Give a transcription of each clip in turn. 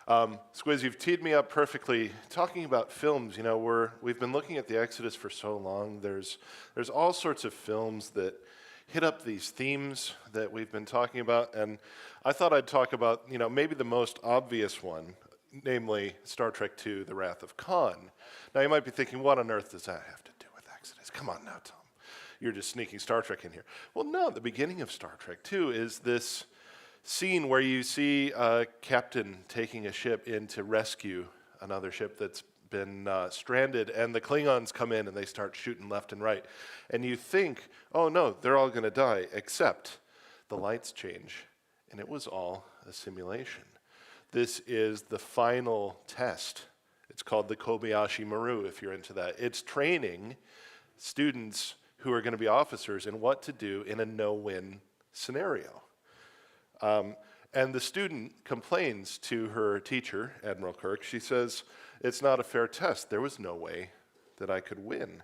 Squiz, you've teed me up perfectly. Talking about films, we've been looking at the Exodus for so long. There's all sorts of films that hit up these themes that we've been talking about, and I thought I'd talk about, maybe the most obvious one, namely Star Trek II: The Wrath of Khan. Now, you might be thinking, what on earth does that have to do with Exodus? Come on now, Tom. You're just sneaking Star Trek in here. Well, no, the beginning of Star Trek II is this scene where you see a captain taking a ship in to rescue another ship that's been stranded, and the Klingons come in and they start shooting left and right. And you think, oh no, they're all going to die, except the lights change, and it was all a simulation. This is the final test. It's called the Kobayashi Maru, if you're into that. It's training students who are going to be officers in what to do in a no-win scenario. And the student complains to her teacher, Admiral Kirk. She says, it's not a fair test. There was no way that I could win.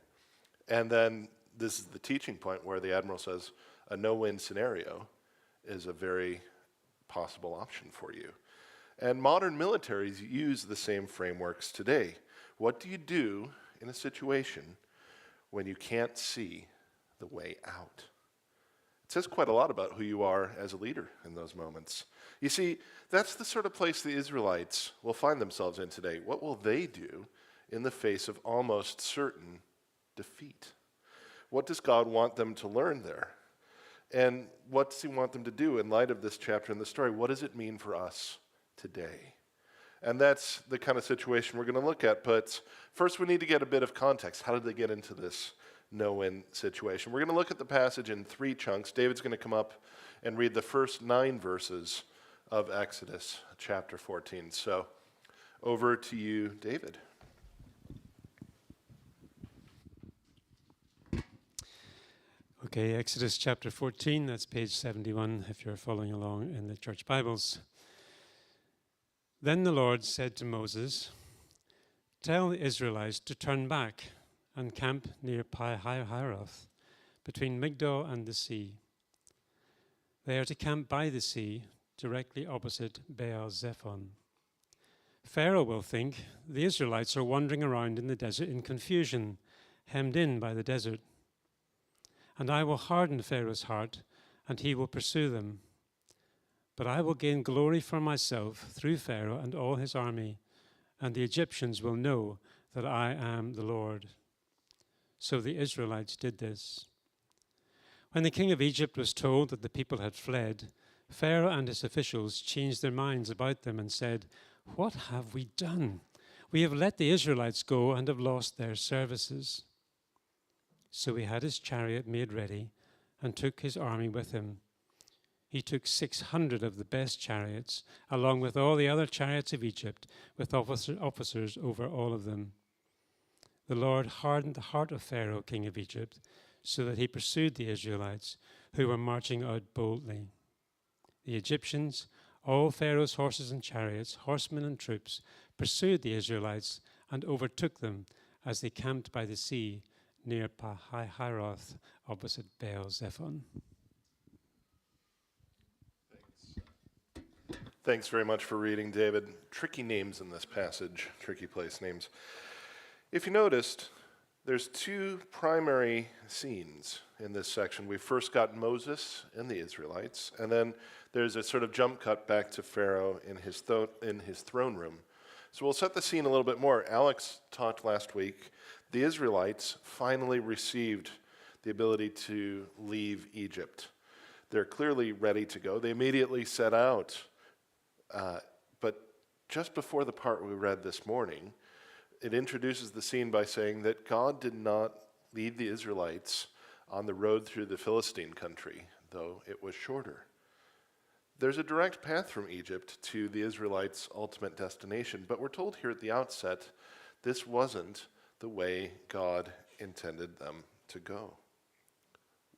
And then this is the teaching point where the Admiral says, a no-win scenario is a very possible option for you. And modern militaries use the same frameworks today. What do you do in a situation when you can't see the way out? It says quite a lot about who you are as a leader in those moments. You see, that's the sort of place the Israelites will find themselves in today. What will they do in the face of almost certain defeat? What does God want them to learn there? And what does he want them to do in light of this chapter in the story? What does it mean for us today? And that's the kind of situation we're going to look at. But first we need to get a bit of context. How did they get into this no-win situation? We're going to look at the passage in 3 chunks. David's going to come up and read the first 9 verses of Exodus chapter 14. So over to you, David. Okay, Exodus chapter 14, that's page 71 if you're following along in the church Bibles. Then the Lord said to Moses, "Tell the Israelites to turn back and camp near Pi-hahiroth, between Migdol and the sea. They are to camp by the sea, directly opposite Baal-zephon. Pharaoh will think the Israelites are wandering around in the desert in confusion, hemmed in by the desert. And I will harden Pharaoh's heart, and he will pursue them. But I will gain glory for myself through Pharaoh and all his army, and the Egyptians will know that I am the Lord." So the Israelites did this. When the king of Egypt was told that the people had fled, Pharaoh and his officials changed their minds about them and said, "What have we done? We have let the Israelites go and have lost their services." So he had his chariot made ready and took his army with him. He took 600 of the best chariots, along with all the other chariots of Egypt, with officers over all of them. The Lord hardened the heart of Pharaoh, king of Egypt, so that he pursued the Israelites, who were marching out boldly. The Egyptians, all Pharaoh's horses and chariots, horsemen and troops, pursued the Israelites and overtook them as they camped by the sea near Pi-hahiroth, opposite Baal-zephon. Thanks very much for reading, David. Tricky names in this passage, tricky place names. If you noticed, there's 2 primary scenes in this section. We first got Moses and the Israelites, and then there's a sort of jump cut back to Pharaoh in his throne room. So we'll set the scene a little bit more. Alex talked last week. The Israelites finally received the ability to leave Egypt. They're clearly ready to go. They immediately set out. But just before the part we read this morning, it introduces the scene by saying that God did not lead the Israelites on the road through the Philistine country, though it was shorter. There's a direct path from Egypt to the Israelites' ultimate destination, but we're told here at the outset this wasn't the way God intended them to go.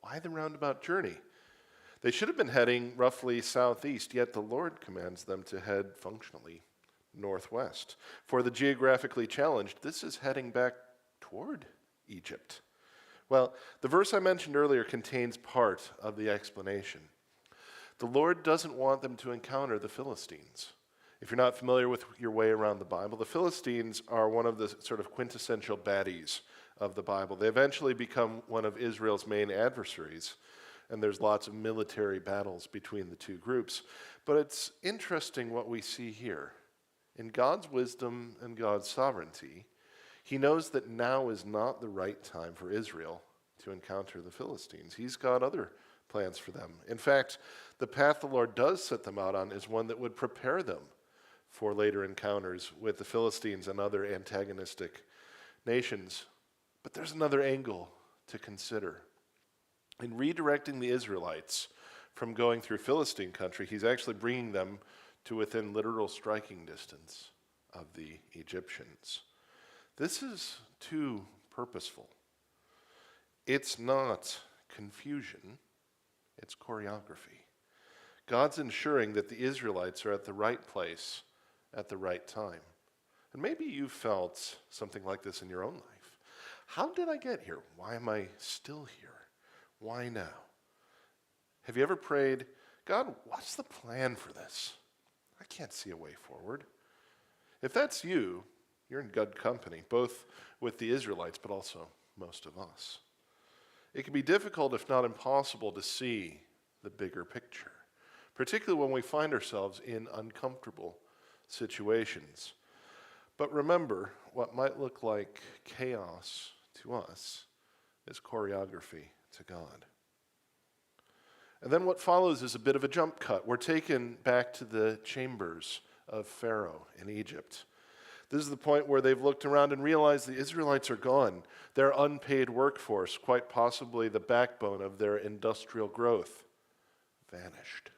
Why the roundabout journey? They should have been heading roughly southeast, yet the Lord commands them to head functionally northwest. For the geographically challenged, this is heading back toward Egypt. Well, the verse I mentioned earlier contains part of the explanation. The Lord doesn't want them to encounter the Philistines. If you're not familiar with your way around the Bible, the Philistines are one of the sort of quintessential baddies of the Bible. They eventually become one of Israel's main adversaries, and there's lots of military battles between the two groups. But it's interesting what we see here. In God's wisdom and God's sovereignty, he knows that now is not the right time for Israel to encounter the Philistines. He's got other plans for them. In fact, the path the Lord does set them out on is one that would prepare them for later encounters with the Philistines and other antagonistic nations. But there's another angle to consider. In redirecting the Israelites from going through Philistine country, he's actually bringing them to within literal striking distance of the Egyptians. This is too purposeful. It's not confusion, it's choreography. God's ensuring that the Israelites are at the right place at the right time. And maybe you've felt something like this in your own life. How did I get here? Why am I still here? Why now? Have you ever prayed, God, what's the plan for this? I can't see a way forward. If that's you, you're in good company, both with the Israelites, but also most of us. It can be difficult, if not impossible, to see the bigger picture, particularly when we find ourselves in uncomfortable situations. But remember, what might look like chaos to us is choreography to God. And then what follows is a bit of a jump cut. We're taken back to the chambers of Pharaoh in Egypt. This is the point where they've looked around and realized the Israelites are gone. Their unpaid workforce, quite possibly the backbone of their industrial growth, vanished.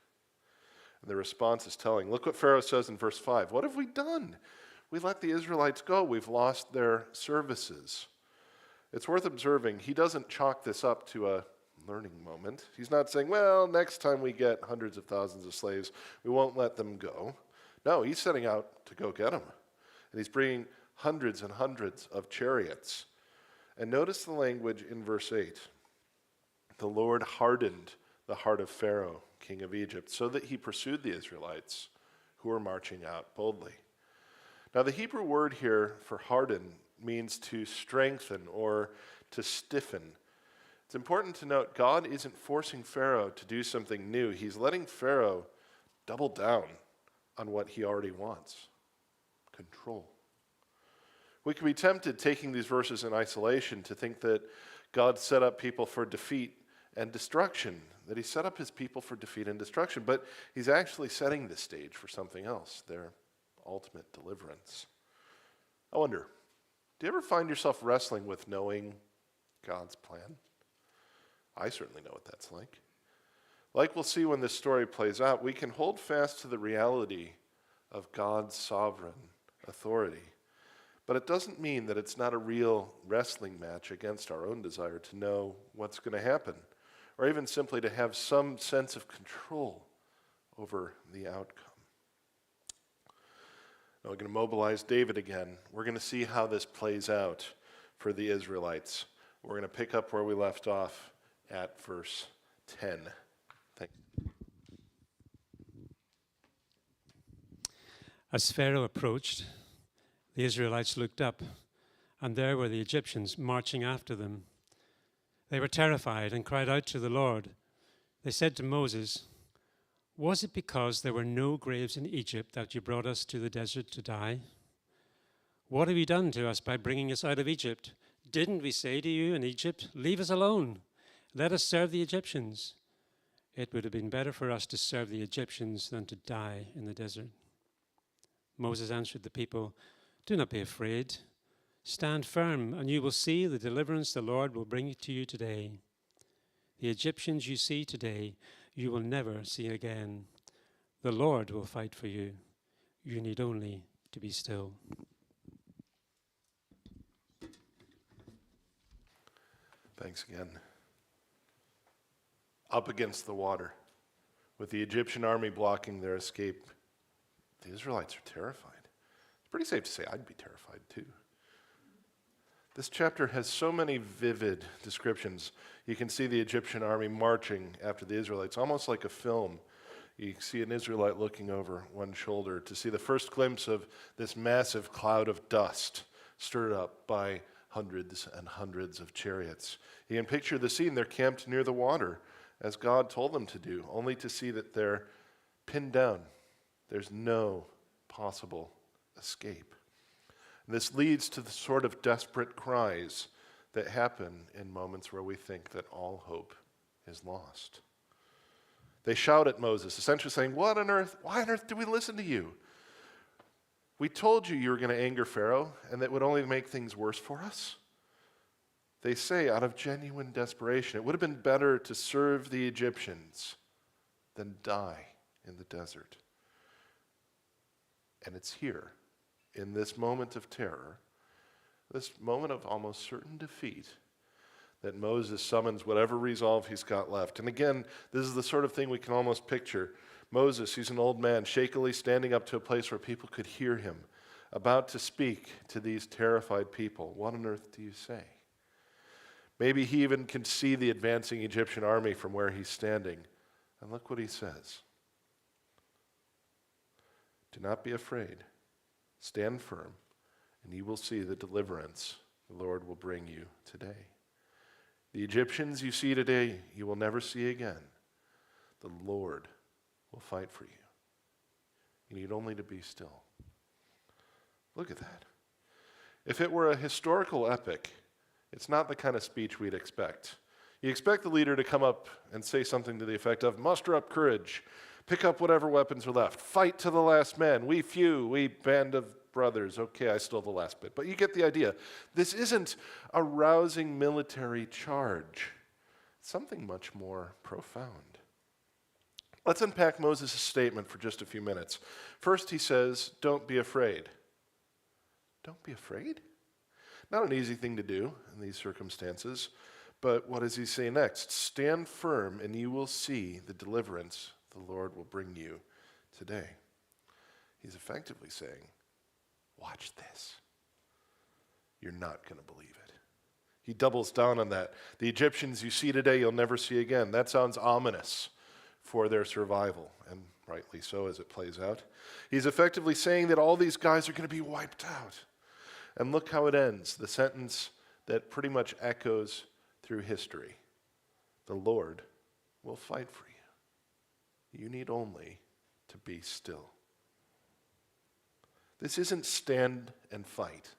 And the response is telling. Look what Pharaoh says in verse 5. What have we done? We let the Israelites go. We've lost their services. It's worth observing, he doesn't chalk this up to a learning moment. He's not saying, well, next time we get hundreds of thousands of slaves, we won't let them go. No, he's setting out to go get them. And he's bringing hundreds and hundreds of chariots. And notice the language in verse 8. The Lord hardened the heart of Pharaoh, king of Egypt, so that he pursued the Israelites who were marching out boldly. Now, the Hebrew word here for harden means to strengthen or to stiffen. It's important to note God isn't forcing Pharaoh to do something new. He's letting Pharaoh double down on what he already wants: control. We can be tempted, taking these verses in isolation, to think that God set up people for defeat and destruction, that he set up his people for defeat and destruction, but he's actually setting the stage for something else, their ultimate deliverance. I wonder, do you ever find yourself wrestling with knowing God's plan? I certainly know what that's like. Like we'll see when this story plays out, we can hold fast to the reality of God's sovereign authority. But it doesn't mean that it's not a real wrestling match against our own desire to know what's going to happen, or even simply to have some sense of control over the outcome. Now we're going to mobilize David again. We're going to see how this plays out for the Israelites. We're going to pick up where we left off at verse 10. Thanks. As Pharaoh approached, the Israelites looked up, and there were the Egyptians marching after them. They were terrified and cried out to the Lord. They said to Moses, "Was it because there were no graves in Egypt that you brought us to the desert to die? What have you done to us by bringing us out of Egypt? Didn't we say to you in Egypt, 'Leave us alone, let us serve the Egyptians'? It would have been better for us to serve the Egyptians than to die in the desert." Moses answered the people, "Do not be afraid. Stand firm, and you will see the deliverance the Lord will bring to you today. The Egyptians you see today, you will never see again. The Lord will fight for you. You need only to be still." Thanks again. Up against the water, with the Egyptian army blocking their escape, the Israelites are terrified. It's pretty safe to say I'd be terrified too. This chapter has so many vivid descriptions. You can see the Egyptian army marching after the Israelites, almost like a film. You see an Israelite looking over one shoulder to see the first glimpse of this massive cloud of dust stirred up by hundreds and hundreds of chariots. You can picture the scene. They're camped near the water, as God told them to do, only to see that they're pinned down. There's no possible escape. And this leads to the sort of desperate cries that happen in moments where we think that all hope is lost. They shout at Moses, essentially saying, why on earth do we listen to you? We told you were going to anger Pharaoh, and that would only make things worse for us. They say, out of genuine desperation, it would have been better to serve the Egyptians than die in the desert. And it's here, in this moment of terror, this moment of almost certain defeat, that Moses summons whatever resolve he's got left. And again, this is the sort of thing we can almost picture. Moses, he's an old man, shakily standing up to a place where people could hear him, about to speak to these terrified people. What on earth do you say? Maybe he even can see the advancing Egyptian army from where he's standing. And look what he says. Do not be afraid. Stand firm, and you will see the deliverance the Lord will bring you today. The Egyptians you see today, you will never see again. The Lord will fight for you. You need only to be still. Look at that. If it were a historical epic, it's not the kind of speech we'd expect. You expect the leader to come up and say something to the effect of, muster up courage, pick up whatever weapons are left, fight to the last man, we few, we band of brothers. Okay, I stole the last bit, but you get the idea. This isn't a rousing military charge. It's something much more profound. Let's unpack Moses' statement for just a few minutes. First, he says, don't be afraid. Don't be afraid? Not an easy thing to do in these circumstances, but what does he say next? Stand firm and you will see the deliverance the Lord will bring you today. He's effectively saying, watch this. You're not going to believe it. He doubles down on that. The Egyptians you see today, you'll never see again. That sounds ominous for their survival, and rightly so as it plays out. He's effectively saying that all these guys are going to be wiped out. And look how it ends, the sentence that pretty much echoes through history. The Lord will fight for you. You need only to be still. This isn't stand and fight.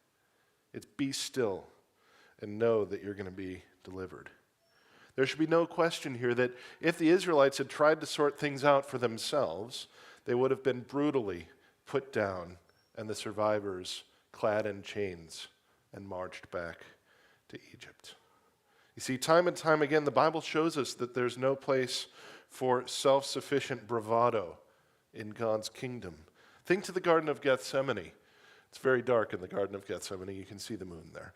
It's be still and know that you're going to be delivered. There should be no question here that if the Israelites had tried to sort things out for themselves, they would have been brutally put down and the survivors clad in chains and marched back to Egypt. You see, time and time again, the Bible shows us that there's no place for self-sufficient bravado in God's kingdom. Think to the Garden of Gethsemane. It's very dark in the Garden of Gethsemane. You can see the moon there.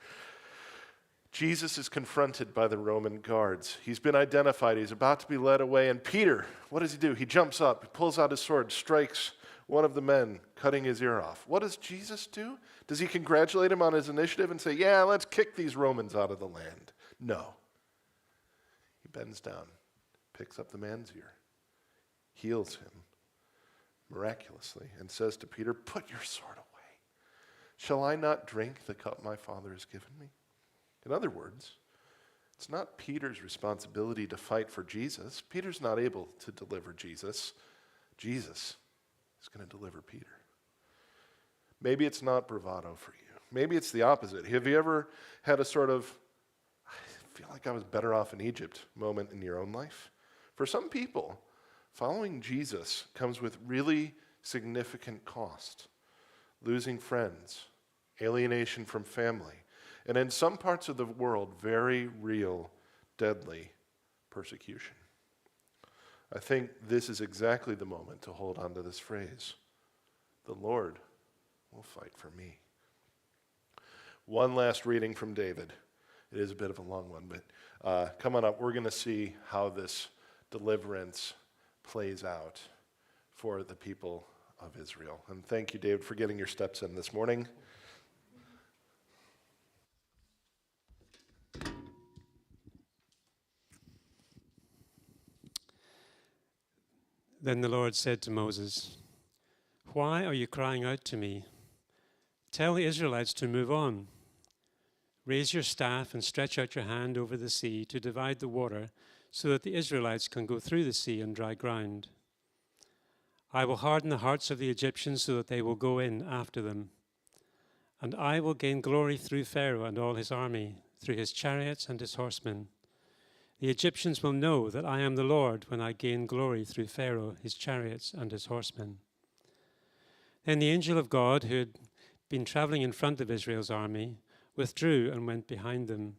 Jesus is confronted by the Roman guards. He's been identified. He's about to be led away. And Peter, what does he do? He jumps up, he pulls out his sword, strikes one of the men, cutting his ear off. What does Jesus do? Does he congratulate him on his initiative and say, yeah, let's kick these Romans out of the land? No. He bends down, picks up the man's ear, heals him miraculously, and says to Peter, put your sword away. Shall I not drink the cup my Father has given me? In other words, it's not Peter's responsibility to fight for Jesus. Peter's not able to deliver Jesus. Jesus is going to deliver Peter. Maybe it's not bravado for you. Maybe it's the opposite. Have you ever had a sort of, I feel like I was better off in Egypt moment in your own life? For some people, following Jesus comes with really significant cost. Losing friends, alienation from family, and in some parts of the world, very real, deadly persecution. I think this is exactly the moment to hold on to this phrase. The Lord will fight for me. One last reading from David. It is a bit of a long one, but come on up. We're going to see how this deliverance plays out for the people of Israel. And thank you, David, for getting your steps in this morning. Then the Lord said to Moses, "Why are you crying out to me? Tell the Israelites to move on. Raise your staff and stretch out your hand over the sea to divide the water so that the Israelites can go through the sea on dry ground. I will harden the hearts of the Egyptians so that they will go in after them. And I will gain glory through Pharaoh and all his army, through his chariots and his horsemen. The Egyptians will know that I am the Lord when I gain glory through Pharaoh, his chariots, and his horsemen." Then the angel of God, who had been traveling in front of Israel's army, withdrew and went behind them.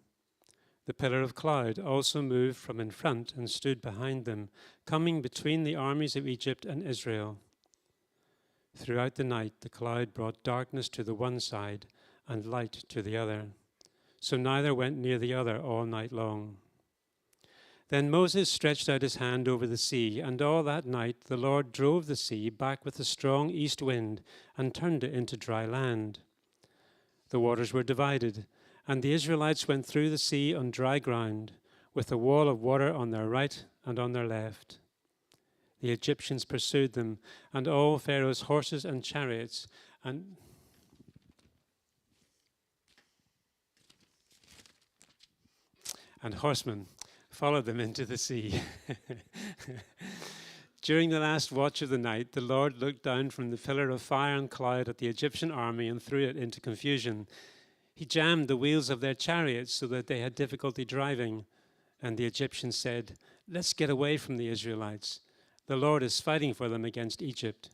The pillar of cloud also moved from in front and stood behind them, coming between the armies of Egypt and Israel. Throughout the night, the cloud brought darkness to the one side and light to the other, so neither went near the other all night long. Then Moses stretched out his hand over the sea, and all that night the Lord drove the sea back with a strong east wind and turned it into dry land. The waters were divided, and the Israelites went through the sea on dry ground, with a wall of water on their right and on their left. The Egyptians pursued them, and all Pharaoh's horses and chariots, and horsemen followed them into the sea. During the last watch of the night, the Lord looked down from the pillar of fire and cloud at the Egyptian army and threw it into confusion. He jammed the wheels of their chariots so that they had difficulty driving. And the Egyptians said, "Let's get away from the Israelites. The Lord is fighting for them against Egypt."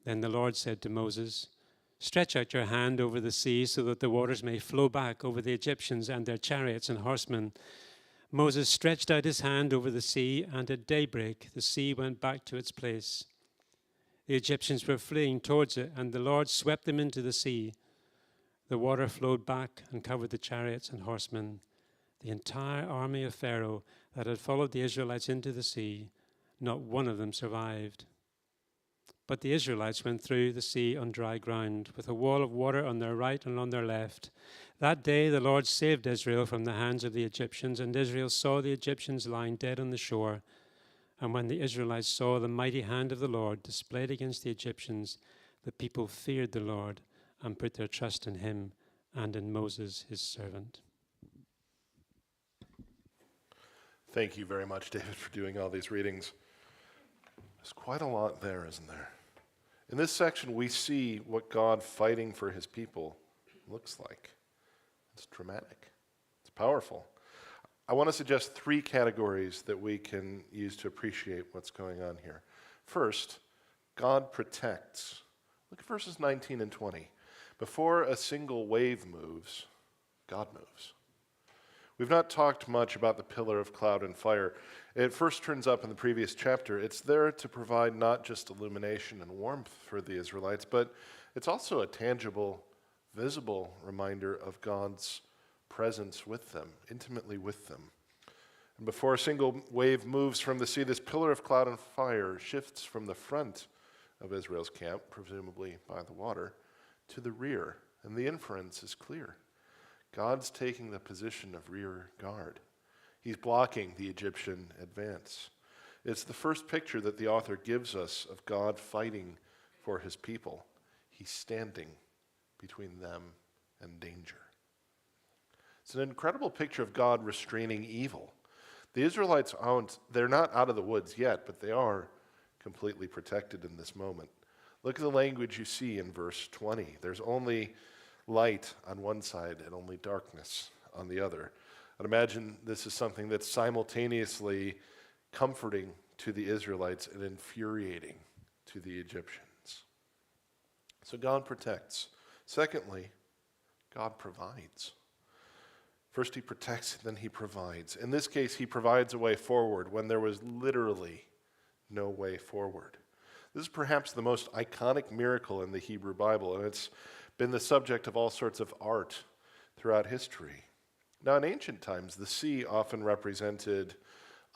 Then the Lord said to Moses, "Stretch out your hand over the sea so that the waters may flow back over the Egyptians and their chariots and horsemen." Moses stretched out his hand over the sea, and at daybreak the sea went back to its place. The Egyptians were fleeing towards it, and the Lord swept them into the sea. The water flowed back and covered the chariots and horsemen. The entire army of Pharaoh that had followed the Israelites into the sea, not one of them survived. But the Israelites went through the sea on dry ground, with a wall of water on their right and on their left. That day the Lord saved Israel from the hands of the Egyptians, and Israel saw the Egyptians lying dead on the shore. And when the Israelites saw the mighty hand of the Lord displayed against the Egyptians, the people feared the Lord and put their trust in him and in Moses, his servant. Thank you very much, David, for doing all these readings. There's quite a lot there, isn't there? In this section, we see what God fighting for his people looks like. It's dramatic. It's powerful. I want to suggest three categories that we can use to appreciate what's going on here. First, God protects. Look at verses 19 and 20. Before a single wave moves, God moves. We've not talked much about the pillar of cloud and fire. It first turns up in the previous chapter. It's there to provide not just illumination and warmth for the Israelites, but it's also a tangible, visible reminder of God's presence with them, intimately with them. And before a single wave moves from the sea, this pillar of cloud and fire shifts from the front of Israel's camp, presumably by the water, to the rear. And the inference is clear. God's taking the position of rear guard. He's blocking the Egyptian advance. It's the first picture that the author gives us of God fighting for his people. He's standing between them and danger. It's an incredible picture of God restraining evil. The Israelites they're not out of the woods yet, but they are completely protected in this moment. Look at the language you see in verse 20. There's only light on one side and only darkness on the other. I'd imagine this is something that's simultaneously comforting to the Israelites and infuriating to the Egyptians. So God protects. Secondly, God provides. First he protects, then he provides. In this case, he provides a way forward when there was literally no way forward. This is perhaps the most iconic miracle in the Hebrew Bible, and it's been the subject of all sorts of art throughout history. Now, in ancient times, the sea often represented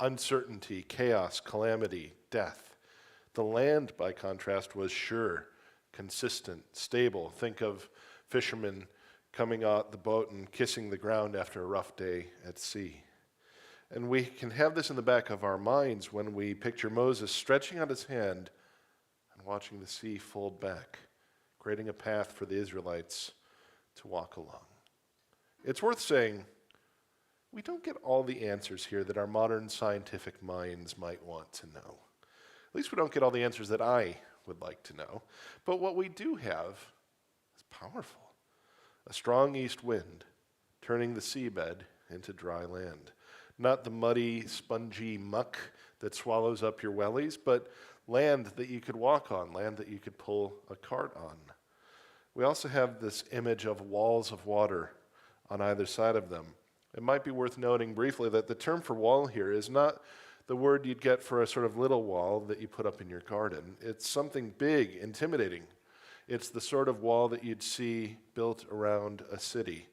uncertainty, chaos, calamity, death. The land, by contrast, was sure, consistent, stable. Think of fishermen coming out the boat and kissing the ground after a rough day at sea. And we can have this in the back of our minds when we picture Moses stretching out his hand and watching the sea fold back, creating a path for the Israelites to walk along. It's worth saying, we don't get all the answers here that our modern scientific minds might want to know. At least we don't get all the answers that I would like to know. But what we do have is powerful. A strong east wind turning the seabed into dry land. Not the muddy, spongy muck that swallows up your wellies, but land that you could walk on, land that you could pull a cart on. We also have this image of walls of water on either side of them. It might be worth noting briefly that the term for wall here is not the word you'd get for a sort of little wall that you put up in your garden. It's something big, intimidating. It's the sort of wall that you'd see built around a city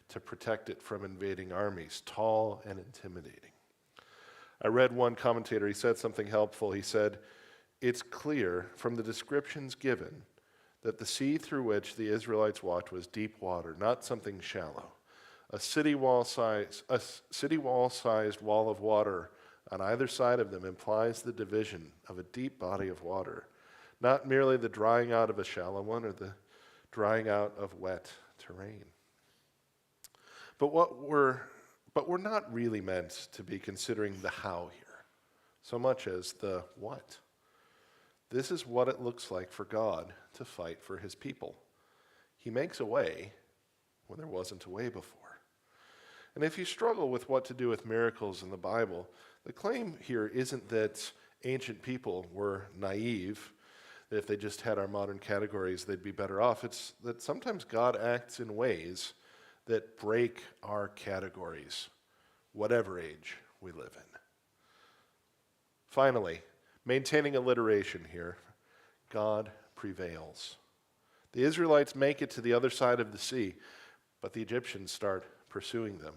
to protect it from invading armies, tall and intimidating. I read one commentator, he said something helpful. He said, "It's clear from the descriptions given that the sea through which the Israelites walked was deep water, not something shallow. A city wall-sized wall of water on either side of them implies the division of a deep body of water, not merely the drying out of a shallow one or the drying out of wet terrain." But we're not really meant to be considering the how here, so much as the what. This is what it looks like for God to fight for his people. He makes a way when there wasn't a way before. And if you struggle with what to do with miracles in the Bible, the claim here isn't that ancient people were naive, that if they just had our modern categories, they'd be better off. It's that sometimes God acts in ways that break our categories, whatever age we live in. Finally, maintaining alliteration here, God prevails. The Israelites make it to the other side of the sea, but the Egyptians start pursuing them.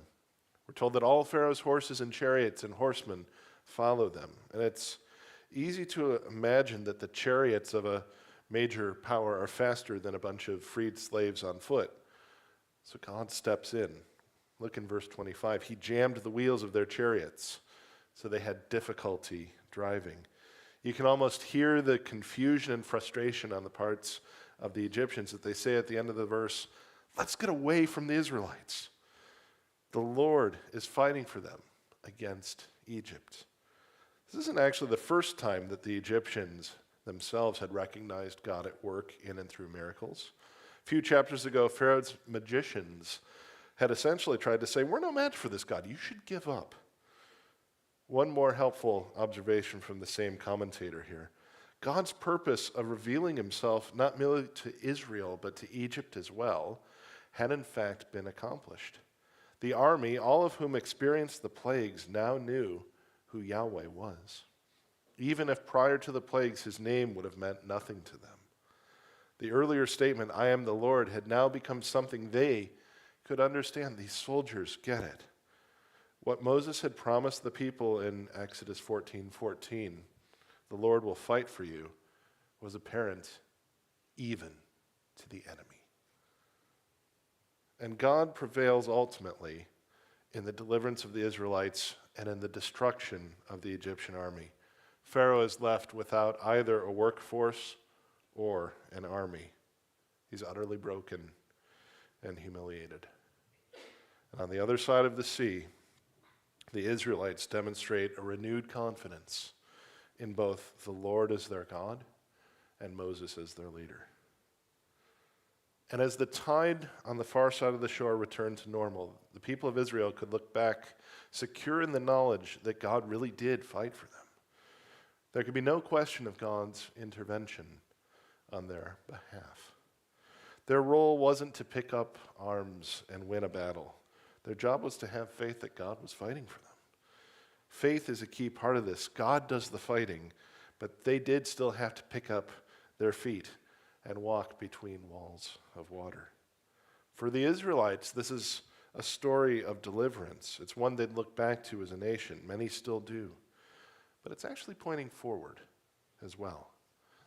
We're told that all Pharaoh's horses and chariots and horsemen follow them. And it's easy to imagine that the chariots of a major power are faster than a bunch of freed slaves on foot. So God steps in. Look in verse 25. He jammed the wheels of their chariots, so they had difficulty driving. You can almost hear the confusion and frustration on the parts of the Egyptians that they say at the end of the verse, "Let's get away from the Israelites." The Lord is fighting for them against Egypt. This isn't actually the first time that the Egyptians themselves had recognized God at work in and through miracles. A few chapters ago, Pharaoh's magicians had essentially tried to say, "We're no match for this God. You should give up." One more helpful observation from the same commentator here. God's purpose of revealing himself not merely to Israel, but to Egypt as well, had in fact been accomplished. The army, all of whom experienced the plagues, now knew who Yahweh was, even if prior to the plagues his name would have meant nothing to them. The earlier statement, "I am the Lord," had now become something they could understand. These soldiers get it. What Moses had promised the people in Exodus 14:14, "The Lord will fight for you," was apparent even to the enemy. And God prevails ultimately in the deliverance of the Israelites and in the destruction of the Egyptian army. Pharaoh is left without either a workforce or an army. He's utterly broken and humiliated. And on the other side of the sea, the Israelites demonstrate a renewed confidence in both the Lord as their God and Moses as their leader. And as the tide on the far side of the shore returned to normal, the people of Israel could look back secure in the knowledge that God really did fight for them. There could be no question of God's intervention on their behalf. Their role wasn't to pick up arms and win a battle. Their job was to have faith that God was fighting for them. Faith is a key part of this. God does the fighting, but they did still have to pick up their feet and walk between walls of water. For the Israelites, this is a story of deliverance. It's one they'd look back to as a nation. Many still do. But it's actually pointing forward as well.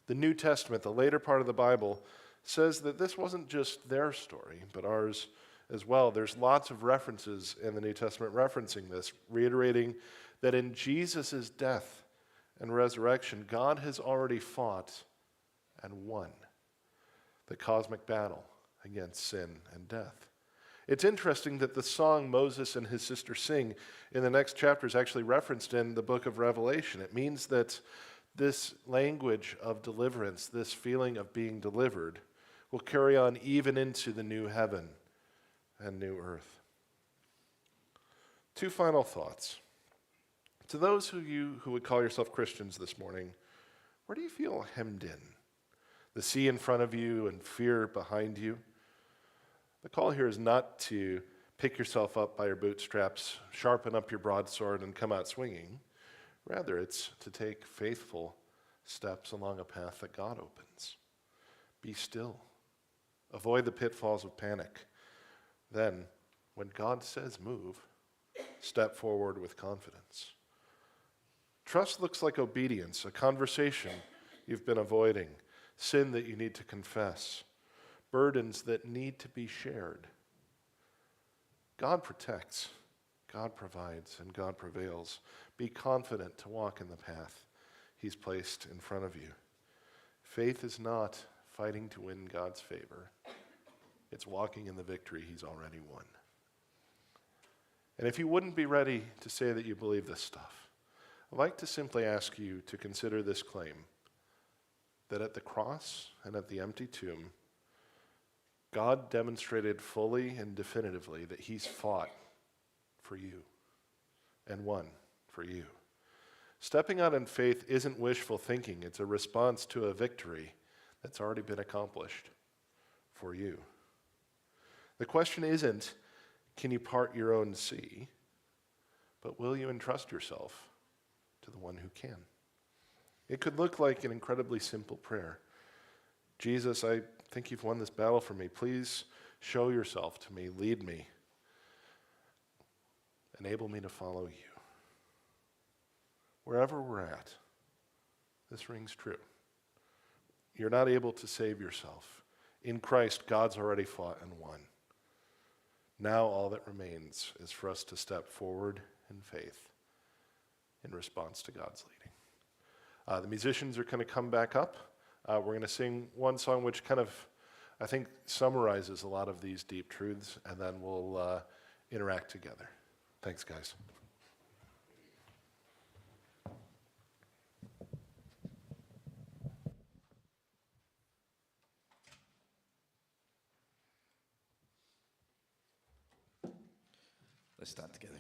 The New Testament, the later part of the Bible, says that this wasn't just their story, but ours as well. There's lots of references in the New Testament referencing this, reiterating that in Jesus' death and resurrection, God has already fought and won the cosmic battle against sin and death. It's interesting that the song Moses and his sister sing in the next chapter is actually referenced in the book of Revelation. It means that this language of deliverance, this feeling of being delivered, will carry on even into the new heaven and new earth. Two final thoughts. To those of you who would call yourself Christians this morning, where do you feel hemmed in? The sea in front of you and fear behind you? The call here is not to pick yourself up by your bootstraps, sharpen up your broadsword, and come out swinging. Rather, it's to take faithful steps along a path that God opens. Be still. Avoid the pitfalls of panic. Then, when God says move, step forward with confidence. Trust looks like obedience, a conversation you've been avoiding, sin that you need to confess, burdens that need to be shared. God protects, God provides, and God prevails. Be confident to walk in the path He's placed in front of you. Faith is not fighting to win God's favor. It's walking in the victory He's already won. And if you wouldn't be ready to say that you believe this stuff, I'd like to simply ask you to consider this claim, that at the cross and at the empty tomb, God demonstrated fully and definitively that He's fought for you and won for you. Stepping out in faith isn't wishful thinking. It's a response to a victory that's already been accomplished for you. The question isn't, can you part your own sea? But will you entrust yourself to the one who can? It could look like an incredibly simple prayer. Jesus, I think you've won this battle for me. Please show yourself to me. Lead me. Enable me to follow you. Wherever we're at, this rings true. You're not able to save yourself. In Christ, God's already fought and won. Now all that remains is for us to step forward in faith in response to God's leading. The musicians are going to come back up. We're going to sing one song which kind of, I think, summarizes a lot of these deep truths, and then we'll interact together. Thanks, guys. Let's stand together.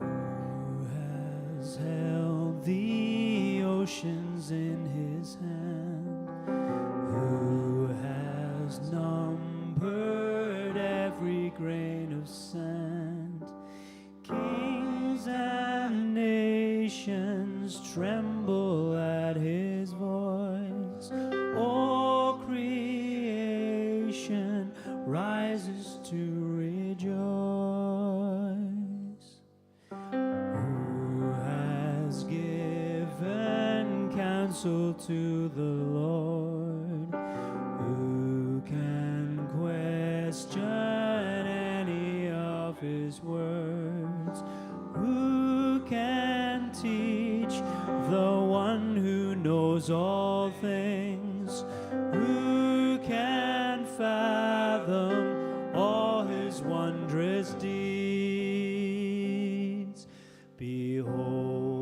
Who has held the oceans in his hand? Who has numbered every grain of sand? Kings and nations tremble at his voice. All creation rises to rejoice. Who has given counsel to the Lord? Who can question any of his words? Who can teach the one who knows all things? Who can fathom all his wondrous deeds? Behold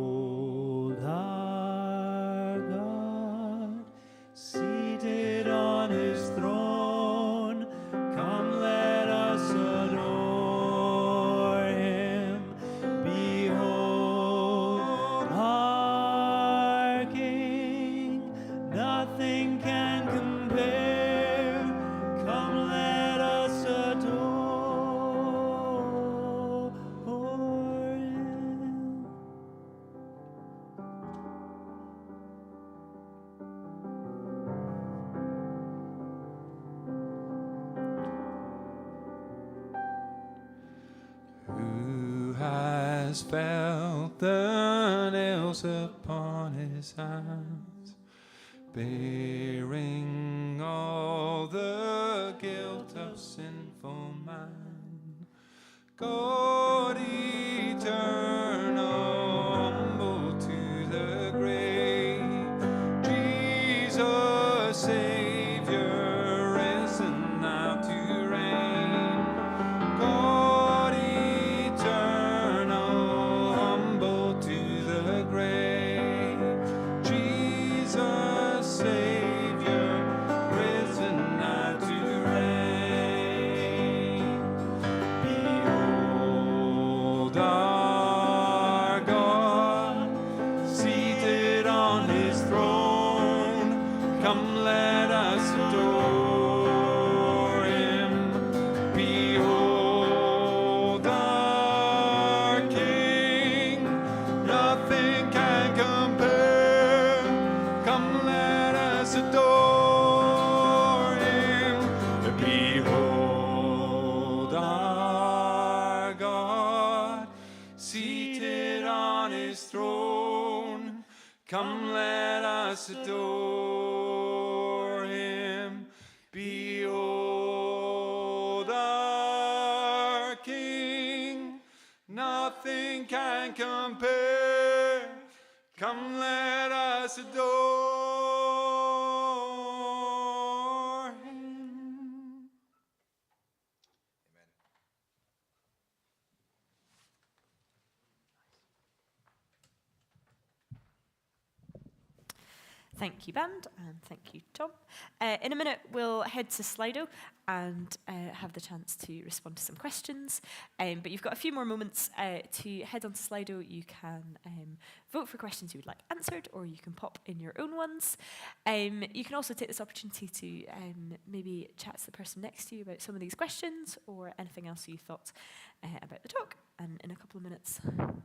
our God, seated on his throne. Come, let us adore him. Behold our King, nothing can Moses felt the nails upon his hands, bearing all the guilt of sinful man. God eternal, humble to the grave, Jesus Savior, risen now to reign. God eternal, humble to the grave, Jesus Savior, risen now to reign. Behold our God, seated on his throne. Come, let us adore him. Behold our King, nothing can compare. Come, let us adore him. Behold our God, seated on his throne. Come, let us adore him. Behold our King, nothing can compare. Come, let us adore him. Thank you, band, and thank you, Tom. In a minute, we'll head to Slido and have the chance to respond to some questions. But you've got a few more moments to head onto Slido. You can vote for questions you would like answered, or you can pop in your own ones. You can also take this opportunity to maybe chat to the person next to you about some of these questions or anything else you thought about the talk. And in a couple of minutes,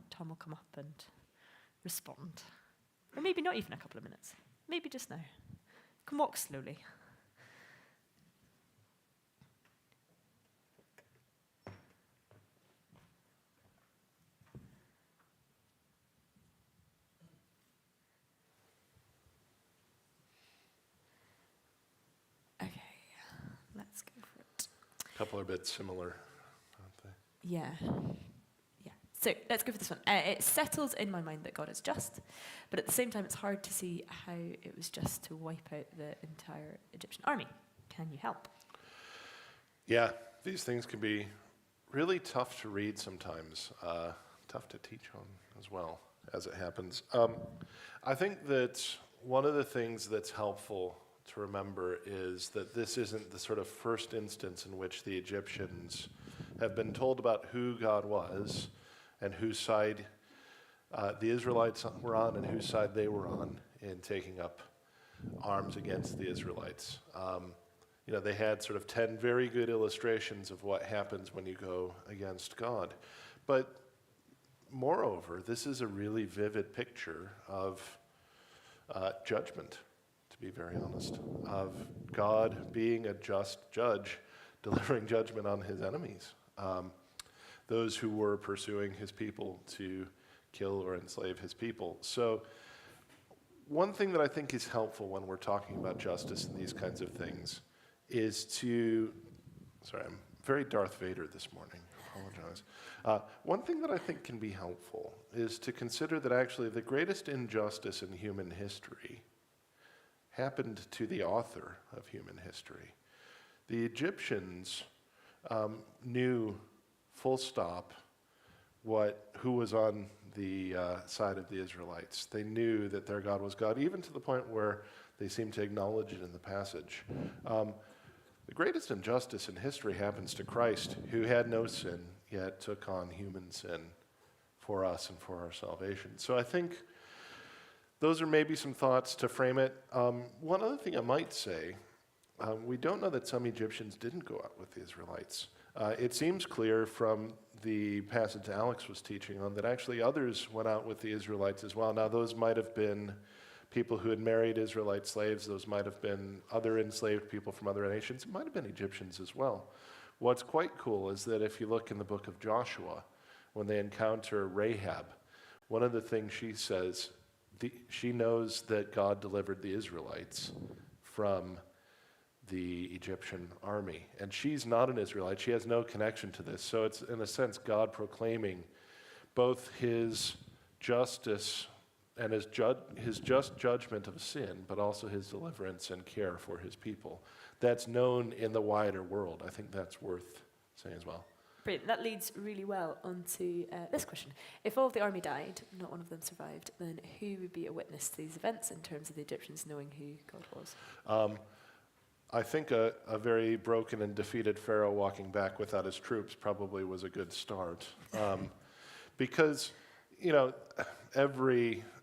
Tom will come up and respond. Or maybe not even a couple of minutes. Maybe just now. You can walk slowly. Okay, let's go for it. A couple are a bit similar, aren't they? Yeah. So let's go for this one. It settles in my mind that God is just, but at the same time it's hard to see how it was just to wipe out the entire Egyptian army. Can you help? Yeah, these things can be really tough to read sometimes, tough to teach on as well, as it happens. I think that one of the things that's helpful to remember is that this isn't the sort of first instance in which the Egyptians have been told about who God was and whose side the Israelites were on and whose side they were on in taking up arms against the Israelites. They had sort of 10 very good illustrations of what happens when you go against God. But moreover, this is a really vivid picture of judgment, to be very honest, of God being a just judge, delivering judgment on his enemies. Those who were pursuing his people to kill or enslave his people. So one thing that I think is helpful when we're talking about justice and these kinds of things is to, sorry, I'm very Darth Vader this morning, I apologize. One thing that I think can be helpful is to consider that actually the greatest injustice in human history happened to the author of human history. The Egyptians knew full stop who was on the side of the Israelites. They knew that their God was God, even to the point where they seem to acknowledge it in the passage. The greatest injustice in history happens to Christ, who had no sin, yet took on human sin for us and for our salvation. So I think those are maybe some thoughts to frame it. One other thing I might say, we don't know that some Egyptians didn't go out with the Israelites. It seems clear from the passage Alex was teaching on that actually others went out with the Israelites as well. Now those might have been people who had married Israelite slaves. Those might have been other enslaved people from other nations. It might have been Egyptians as well. What's quite cool is that if you look in the book of Joshua, when they encounter Rahab, one of the things she says, she knows that God delivered the Israelites from the Egyptian army. And she's not an Israelite. She has no connection to this. So it's, in a sense, God proclaiming both his justice and his just judgment of sin, but also his deliverance and care for his people. That's known in the wider world. I think that's worth saying as well. Brilliant. That leads really well onto this question. If all of the army died, not one of them survived, then who would be a witness to these events in terms of the Egyptians knowing who God was? I think a very broken and defeated Pharaoh walking back without his troops probably was a good start. Because,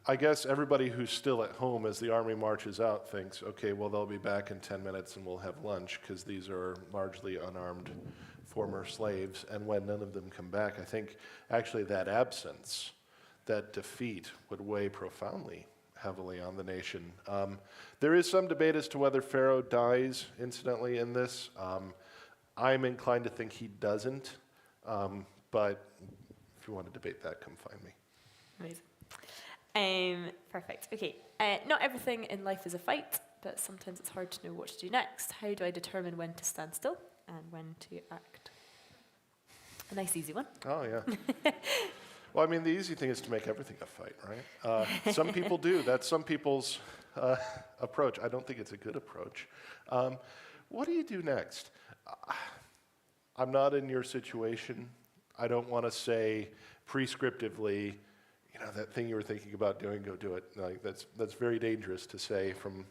I guess everybody who's still at home as the army marches out thinks, okay, well, they'll be back in 10 minutes and we'll have lunch, because these are largely unarmed former slaves. And when none of them come back, I think actually that absence, that defeat, would weigh profoundly heavily on the nation. There is some debate as to whether Pharaoh dies, incidentally, in this. I'm inclined to think he doesn't, but if you want to debate that, come find me. Amazing. Perfect. Okay. Not everything in life is a fight, but sometimes it's hard to know what to do next. How do I determine when to stand still and when to act? A nice easy one. Oh, yeah. Well, I mean, the easy thing is to make everything a fight, right? Some people do. That's some people's approach. I don't think it's a good approach. What do you do next? I'm not in your situation. I don't want to say prescriptively, that thing you were thinking about doing, go do it. Like, that's very dangerous to say from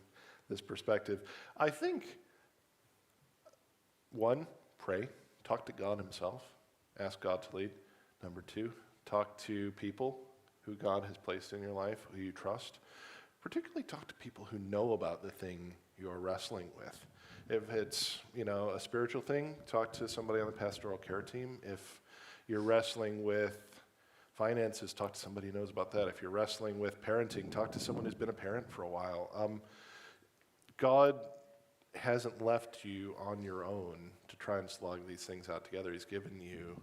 this perspective. I think, one, pray. Talk to God himself. Ask God to lead. Number two, talk to people who God has placed in your life, who you trust. Particularly talk to people who know about the thing you're wrestling with. If it's, a spiritual thing, talk to somebody on the pastoral care team. If you're wrestling with finances, talk to somebody who knows about that. If you're wrestling with parenting, talk to someone who's been a parent for a while. God hasn't left you on your own to try and slog these things out together. He's given you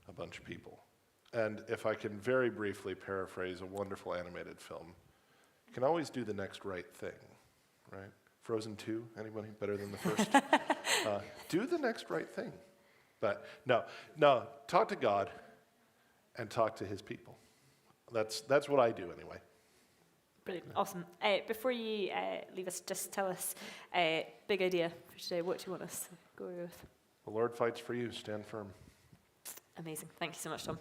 a bunch of people. And if I can very briefly paraphrase a wonderful animated film, you can always do the next right thing, right? Frozen 2, anybody better than the first? Do the next right thing. But no, talk to God and talk to his people. That's what I do anyway. Brilliant. Awesome. Before you leave us, just tell us big idea for today. What do you want us to go with? The Lord fights for you. Stand firm. Amazing. Thank you so much, Tom.